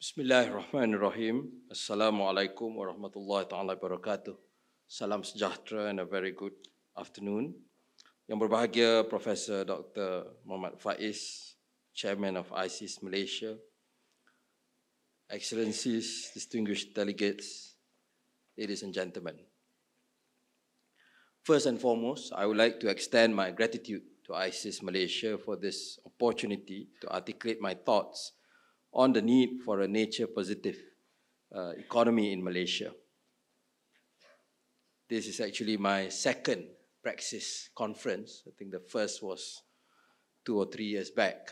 Bismillahirrahmanirrahim. Assalamualaikum warahmatullahi taala wabarakatuh. Salam sejahtera and a very good afternoon. Yang berbahagia Profesor Dr. Muhammad Faiz, Chairman of ISIS Malaysia, Excellencies, distinguished delegates, ladies and gentlemen. First and foremost, I would like to extend my gratitude to ISIS Malaysia for this opportunity to articulate my thoughts on the need for a nature-positive economy in Malaysia. This is actually my second PRAXIS conference. I think the first was 2 or 3 years back.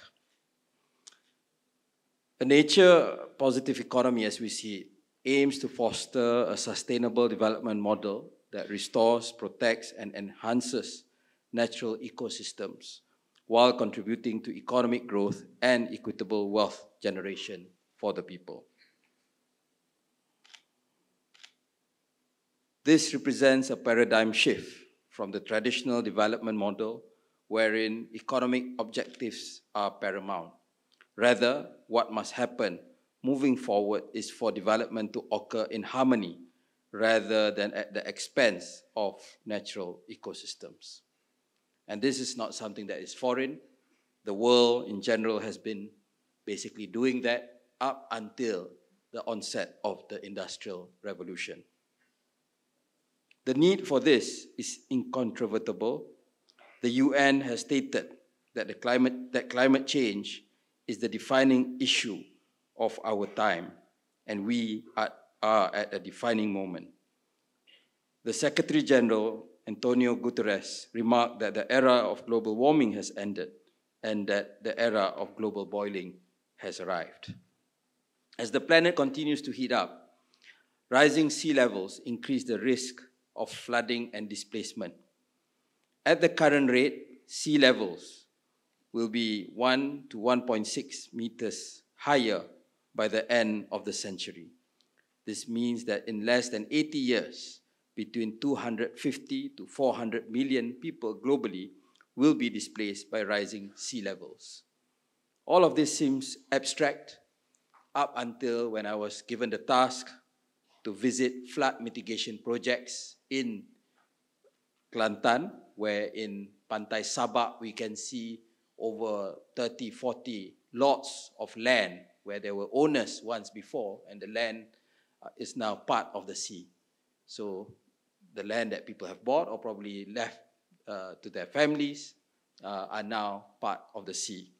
A nature-positive economy, as we see it, aims to foster a sustainable development model that restores, protects, and enhances natural ecosystems while contributing to economic growth and equitable wealth generation for the people. This represents a paradigm shift from the traditional development model wherein economic objectives are paramount. Rather, what must happen moving forward is for development to occur in harmony rather than at the expense of natural ecosystems. And this is not something that is foreign. The world in general has been basically doing that up until the onset of the Industrial Revolution. The need for this is incontrovertible. The UN has stated that climate change is the defining issue of our time, and we are at a defining moment. The Secretary General, Antonio Guterres, remarked that the era of global warming has ended and that the era of global boiling has arrived. As the planet continues to heat up, rising sea levels increase the risk of flooding and displacement. At the current rate, sea levels will be 1 to 1.6 meters higher by the end of the century. This means that in less than 80 years, between 250 to 400 million people globally will be displaced by rising sea levels. All of this seems abstract up until when I was given the task to visit flood mitigation projects in Kelantan, where in Pantai Sabak we can see over 30, 40 lots of land where there were owners once before, and the land is now part of the sea. So the land that people have bought or probably left to their families are now part of the sea.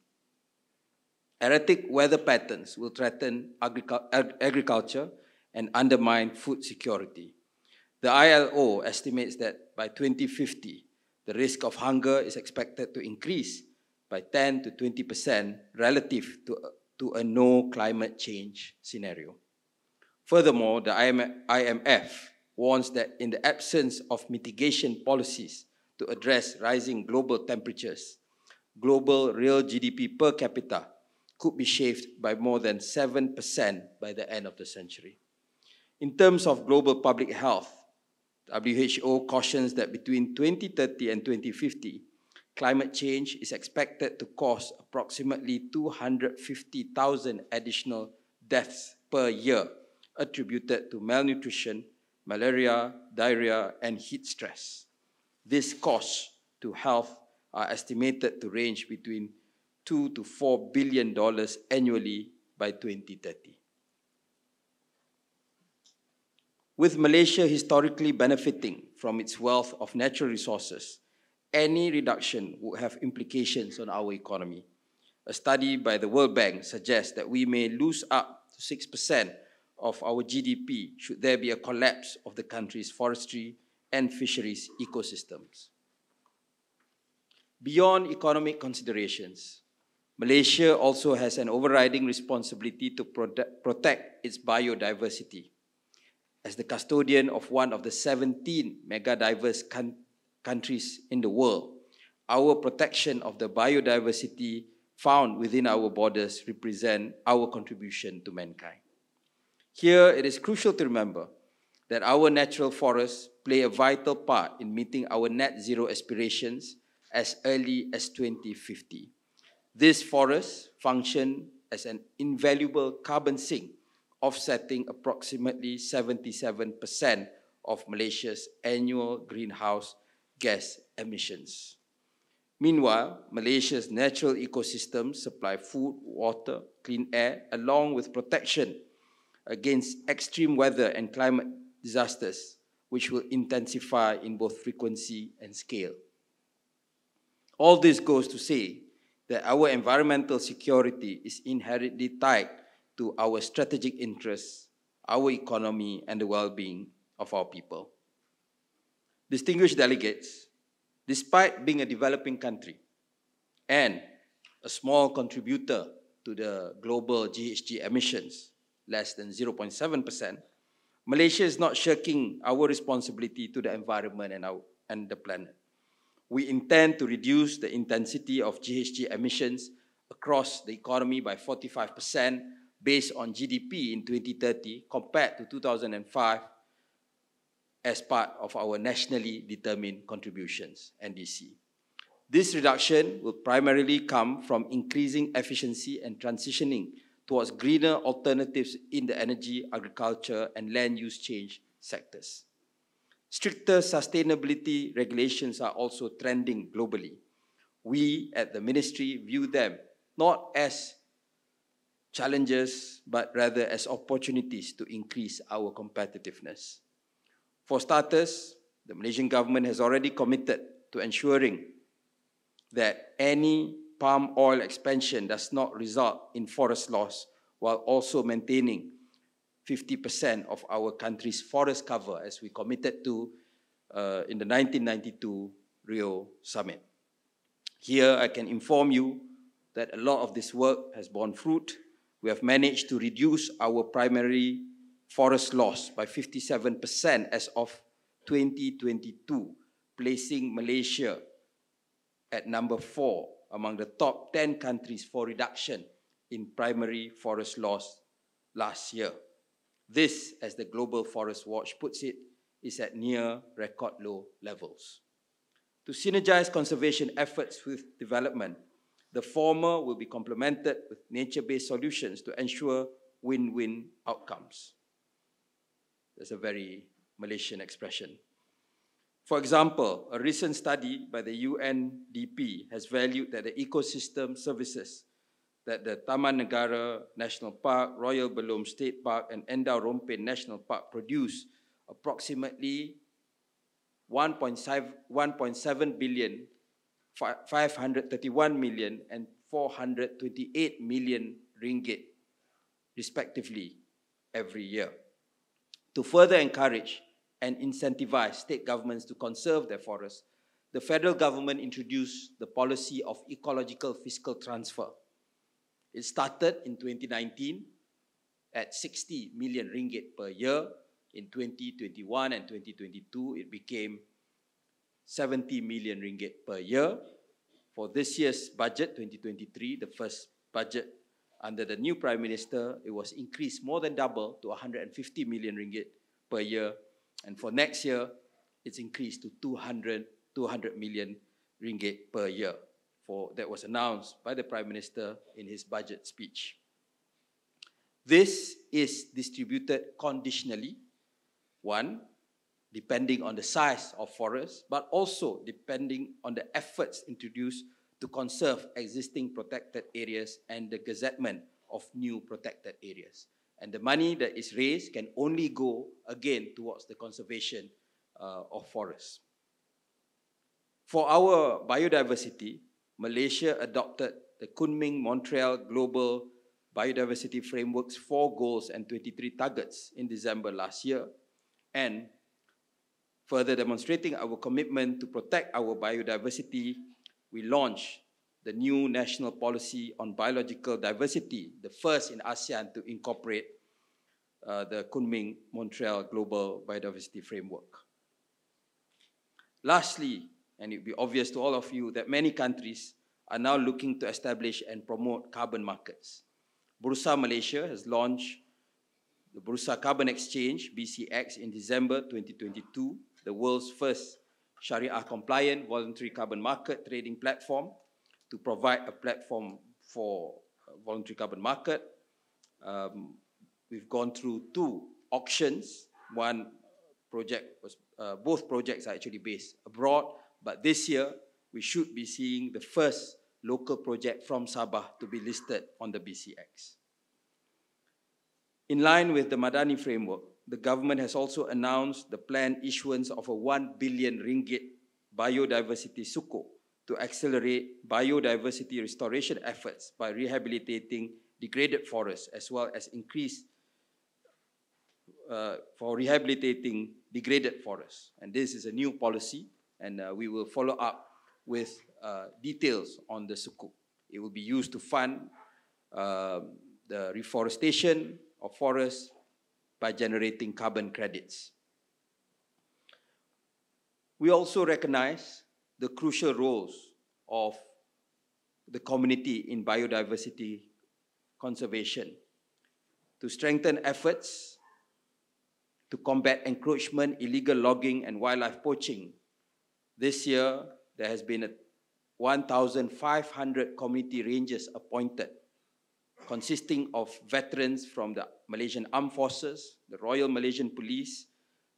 Erratic weather patterns will threaten agriculture and undermine food security. The ILO estimates that by 2050, the risk of hunger is expected to increase by 10 to 20% relative to a no climate change scenario. Furthermore, the IMF warns that in the absence of mitigation policies to address rising global temperatures, global real GDP per capita could be shaved by more than 7% by the end of the century. In terms of global public health, WHO cautions that between 2030 and 2050, climate change is expected to cause approximately 250,000 additional deaths per year attributed to malnutrition, malaria, diarrhea, and heat stress. These costs to health are estimated to range between $2 to $4 billion annually by 2030. With Malaysia historically benefiting from its wealth of natural resources, any reduction would have implications on our economy. A study by the World Bank suggests that we may lose up to 6% of our GDP should there be a collapse of the country's forestry and fisheries ecosystems. Beyond economic considerations, Malaysia also has an overriding responsibility to protect its biodiversity. As the custodian of one of the 17 mega-diverse countries in the world, our protection of the biodiversity found within our borders represent our contribution to mankind. Here, it is crucial to remember that our natural forests play a vital part in meeting our net zero aspirations as early as 2050. These forests function as an invaluable carbon sink offsetting approximately 77% of Malaysia's annual greenhouse gas emissions. Meanwhile, Malaysia's natural ecosystems supply food, water, clean air, along with protection against extreme weather and climate disasters, which will intensify in both frequency and scale. All this goes to say that our environmental security is inherently tied to our strategic interests, our economy, and the well-being of our people. Distinguished delegates, despite being a developing country and a small contributor to the global GHG emissions, less than 0.7%, Malaysia is not shirking our responsibility to the environment and the planet. We intend to reduce the intensity of GHG emissions across the economy by 45% based on GDP in 2030 compared to 2005 as part of our nationally determined contributions, NDC. This reduction will primarily come from increasing efficiency and transitioning towards greener alternatives in the energy, agriculture, and land use change sectors. Stricter sustainability regulations are also trending globally. We at the ministry view them not as challenges, but rather as opportunities to increase our competitiveness. For starters, the Malaysian government has already committed to ensuring that any palm oil expansion does not result in forest loss, while also maintaining 50% of our country's forest cover, as we committed to in the 1992 Rio Summit. Here, I can inform you that a lot of this work has borne fruit. We have managed to reduce our primary forest loss by 57% as of 2022, placing Malaysia at number 4 among the top 10 countries for reduction in primary forest loss last year. This, as the Global Forest Watch puts it, is at near record low levels. To synergize conservation efforts with development, the former will be complemented with nature-based solutions to ensure win-win outcomes. That's a very Malaysian expression. For example, a recent study by the UNDP has valued that the ecosystem services that the Taman Negara National Park, Royal Belum State Park, and Endau Rompin National Park produce approximately 1.7 billion, 531 million, and 428 million ringgit, respectively, every year. To further encourage and incentivize state governments to conserve their forests, the federal government introduced the policy of ecological fiscal transfer. It started in 2019 at 60 million ringgit per year. In 2021 and 2022, it became 70 million ringgit per year. For this year's budget, 2023, the first budget under the new Prime Minister, it was increased more than double to 150 million ringgit per year. And for next year, it's increased to 200 million ringgit per year. That was announced by the Prime Minister in his budget speech. This is distributed conditionally, one, depending on the size of forests, but also depending on the efforts introduced to conserve existing protected areas and the gazettement of new protected areas. And the money that is raised can only go, again, towards the conservation of forests. For our biodiversity, Malaysia adopted the Kunming-Montreal Global Biodiversity Framework's 4 goals and 23 targets in December last year, and further demonstrating our commitment to protect our biodiversity, we launched the new national policy on biological diversity, the first in ASEAN to incorporate the Kunming-Montreal Global Biodiversity Framework. Lastly, and it will be obvious to all of you that many countries are now looking to establish and promote carbon markets. Bursa Malaysia has launched the Bursa Carbon Exchange, BCX, in December 2022, the world's first Sharia-compliant voluntary carbon market trading platform to provide a platform for voluntary carbon market. we've gone through 2 auctions. One project was, both projects are actually based abroad, but this year we should be seeing the first local project from Sabah to be listed on the BCX. In line with the Madani framework, the government has also announced the planned issuance of a 1 billion ringgit biodiversity sukuk to accelerate biodiversity restoration efforts by rehabilitating degraded forests, as well as increase for rehabilitating degraded forests. And this is a new policy, and we will follow up with details on the sukuk. It will be used to fund the reforestation of forests by generating carbon credits. We also recognize the crucial roles of the community in biodiversity conservation. To strengthen efforts to combat encroachment, illegal logging, and wildlife poaching, this year there has been 1,500 community rangers appointed, consisting of veterans from the Malaysian Armed Forces, the Royal Malaysian Police,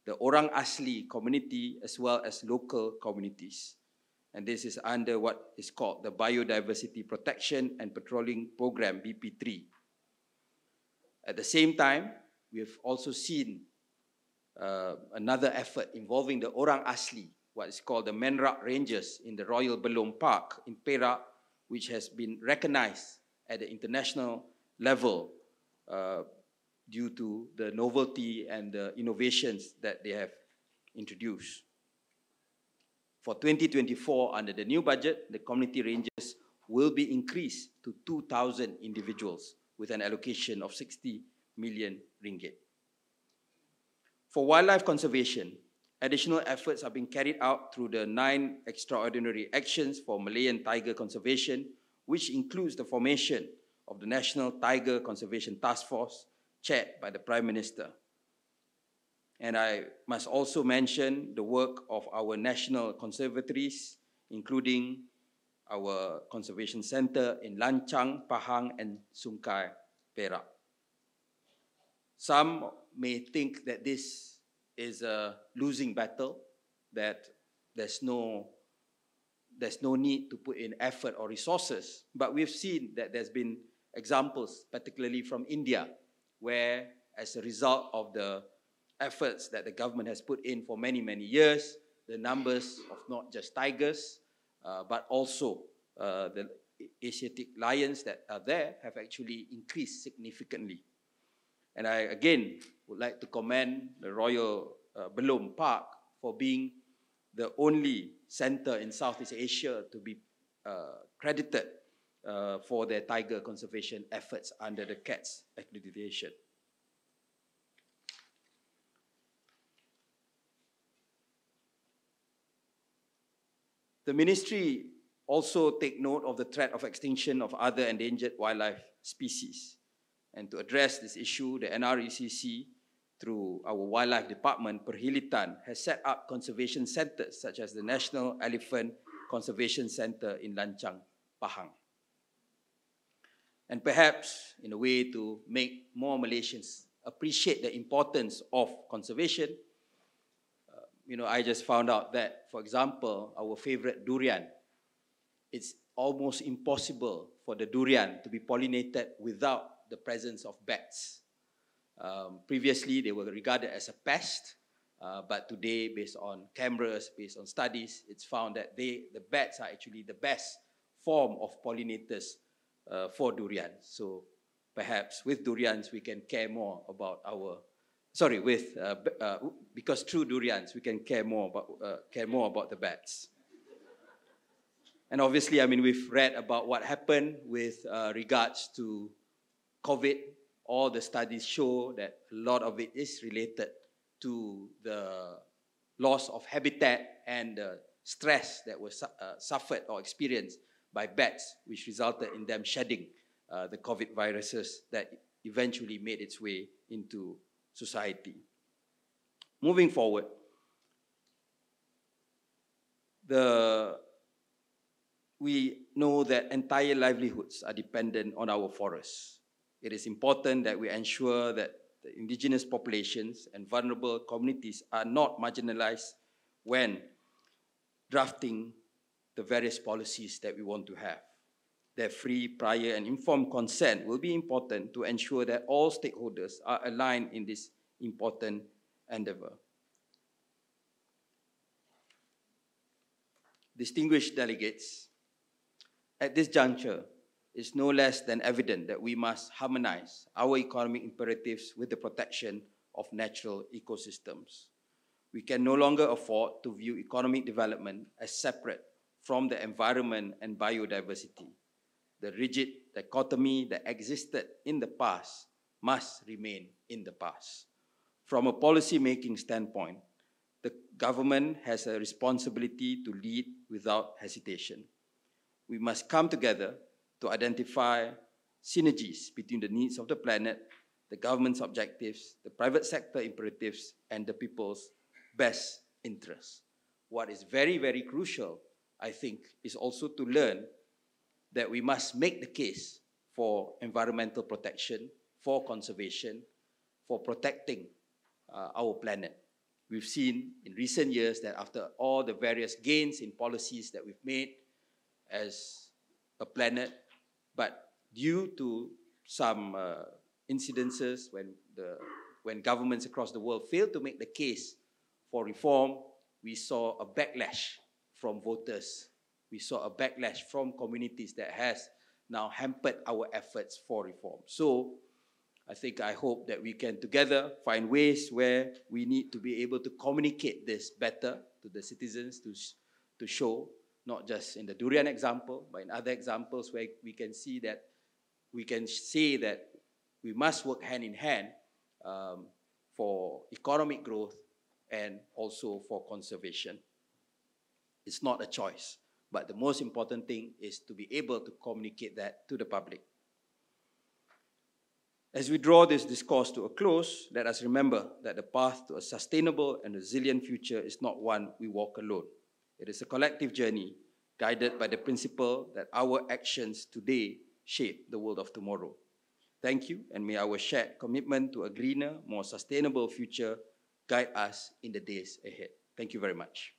the Orang Asli community, as well as local communities. And this is under what is called the Biodiversity Protection and Patrolling Program, BP3. At the same time, we have also seen another effort involving the Orang Asli, what is called the Menrak Rangers in the Royal Belum Park in Perak, which has been recognized at the international level due to the novelty and the innovations that they have introduced. For 2024, under the new budget, the community rangers will be increased to 2,000 individuals with an allocation of 60 million ringgit. For wildlife conservation, additional efforts are being carried out through the 9 extraordinary actions for Malayan tiger conservation, which includes the formation of the National Tiger Conservation Task Force, chaired by the Prime Minister. And I must also mention the work of our national conservatories, including our conservation center in Lancang, Pahang, and Sungai, Perak. Some may think that this is a losing battle, that there's no need to put in effort or resources. But we've seen that there's been examples, particularly from India, where as a result of the efforts that the government has put in for many, many years, the numbers of not just tigers, but also the Asiatic lions that are there have actually increased significantly. And I, again, would like to commend the Royal Belum Park for being the only center in Southeast Asia to be credited for their tiger conservation efforts under the CATS accreditation. The ministry also take note of the threat of extinction of other endangered wildlife species. And to address this issue, the NRECC, through our wildlife department, Perhilitan, has set up conservation centers such as the National Elephant Conservation Center in Lancang, Pahang. And perhaps, in a way to make more Malaysians appreciate the importance of conservation, I just found out that, for example, our favorite durian, it's almost impossible for the durian to be pollinated without the presence of bats. Previously, they were regarded as a pest, but today, based on cameras, based on studies, it's found that the bats are actually the best form of pollinators for durians. So perhaps with durians, we can care more about our, because through durians, we can care more about the bats. And obviously, we've read about what happened with regards to COVID. All the studies show that a lot of it is related to the loss of habitat and the stress that was suffered or experienced by bats, which resulted in them shedding the COVID viruses that eventually made its way into society. Moving forward, we know that entire livelihoods are dependent on our forests. It is important that we ensure that the indigenous populations and vulnerable communities are not marginalized when drafting the various policies that we want to have. Their free, prior, and informed consent will be important to ensure that all stakeholders are aligned in this important endeavor. Distinguished delegates, at this juncture, it's no less than evident that we must harmonize our economic imperatives with the protection of natural ecosystems. We can no longer afford to view economic development as separate from the environment and biodiversity. The rigid dichotomy that existed in the past must remain in the past. From a policy-making standpoint, the government has a responsibility to lead without hesitation. We must come together to identify synergies between the needs of the planet, the government's objectives, the private sector imperatives, and the people's best interests. What is very, very crucial, I think, is also to learn that we must make the case for environmental protection, for conservation, for protecting our planet. We've seen in recent years that after all the various gains in policies that we've made as a planet, but due to some incidences when governments across the world failed to make the case for reform, we saw a backlash from voters. We saw a backlash from communities that has now hampered our efforts for reform. So I hope that we can together find ways where we need to be able to communicate this better to the citizens to show, not just in the durian example, but in other examples where we can see that we can say that we must work hand in hand for economic growth and also for conservation. It's not a choice, but the most important thing is to be able to communicate that to the public. As we draw this discourse to a close, let us remember that the path to a sustainable and resilient future is not one we walk alone. It is a collective journey guided by the principle that our actions today shape the world of tomorrow. Thank you, and may our shared commitment to a greener, more sustainable future guide us in the days ahead. Thank you very much.